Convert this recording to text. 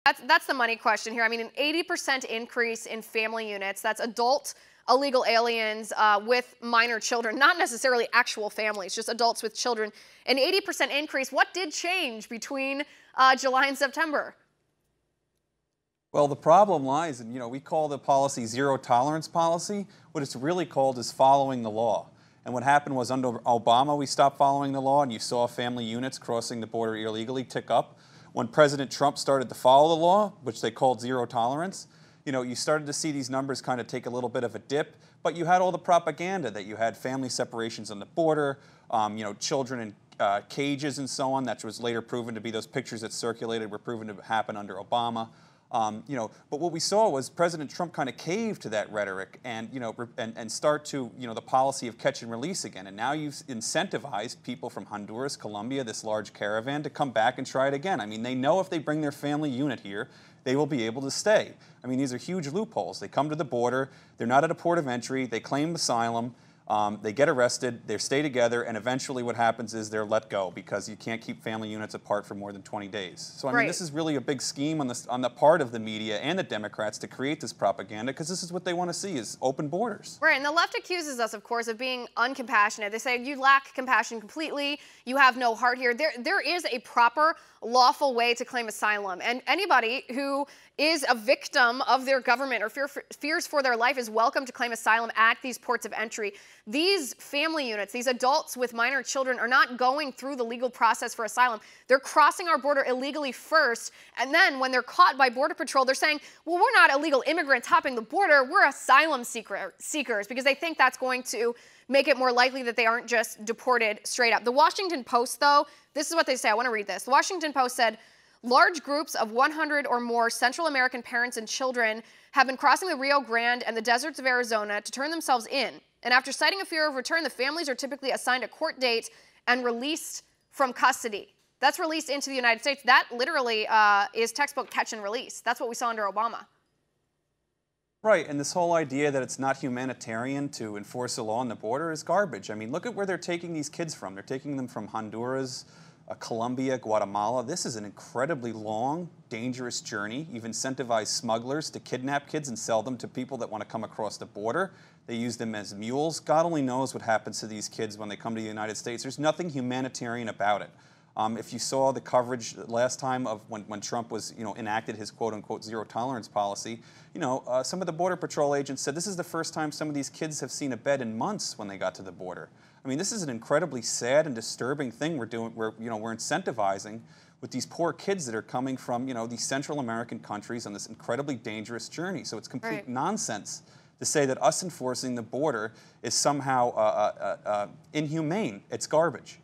That's the money question here. I mean, an 80% increase in family units. That's adult illegal aliens with minor children, not necessarily actual families, just adults with children. An 80% increase. What did change between July and September? Well, the problem lies in, we call the policy zero tolerance policy. What it's really called is following the law. And what happened was under Obama, we stopped following the law, and you saw family units crossing the border illegally tick up. When President Trump started to follow the law, which they called zero tolerance, you started to see these numbers kind of take a little bit of a dip, but you had all the propaganda that you had family separations on the border, children in cages and so on. That was later proven to be, those pictures that circulated were proven to happen under Obama. But what we saw was President Trump kind of cave to that rhetoric and, and start to, the policy of catch and release again. And now you've incentivized people from Honduras, Colombia, this large caravan, to come back and try it again. I mean, they know if they bring their family unit here, they will be able to stay. I mean, these are huge loopholes. They come to the border, they're not at a port of entry, they claim asylum, they get arrested, they stay together, and eventually what happens is they're let go because you can't keep family units apart for more than 20 days. So, I mean, this is really a big scheme on the part of the media and the Democrats to create this propaganda, because this is what they want to see, is open borders. Right, and the left accuses us, of course, of being uncompassionate. They say you lack compassion completely, you have no heart here. There is a proper, lawful way to claim asylum, and anybody who is a victim of their government or fears for their life is welcome to claim asylum at these ports of entry. These family units, these adults with minor children, are not going through the legal process for asylum. They're crossing our border illegally first, and then when they're caught by Border Patrol, they're saying, well, we're not illegal immigrants hopping the border, we're asylum seekers, because they think that's going to make it more likely that they aren't just deported straight up. The Washington Post, though, this is what they say. I want to read this. The Washington Post said, large groups of 100 or more Central American parents and children have been crossing the Rio Grande and the deserts of Arizona to turn themselves in. And after citing a fear of return, the families are typically assigned a court date and released from custody. That's released into the United States. That literally is textbook catch and release. That's what we saw under Obama. Right, and this whole idea that it's not humanitarian to enforce the law on the border is garbage. I mean, look at where they're taking these kids from. They're taking them from Honduras, Colombia, Guatemala. This is an incredibly long, dangerous journey. You've incentivized smugglers to kidnap kids and sell them to people that want to come across the border. They use them as mules. God only knows what happens to these kids when they come to the United States. There's nothing humanitarian about it. If you saw the coverage last time of when Trump was, enacted his quote-unquote zero tolerance policy, some of the Border Patrol agents said this is the first time some of these kids have seen a bed in months when they got to the border. I mean, this is an incredibly sad and disturbing thing we're doing. We're incentivizing with these poor kids that are coming from, these Central American countries on this incredibly dangerous journey. So it's complete nonsense to say that us enforcing the border is somehow inhumane. It's garbage.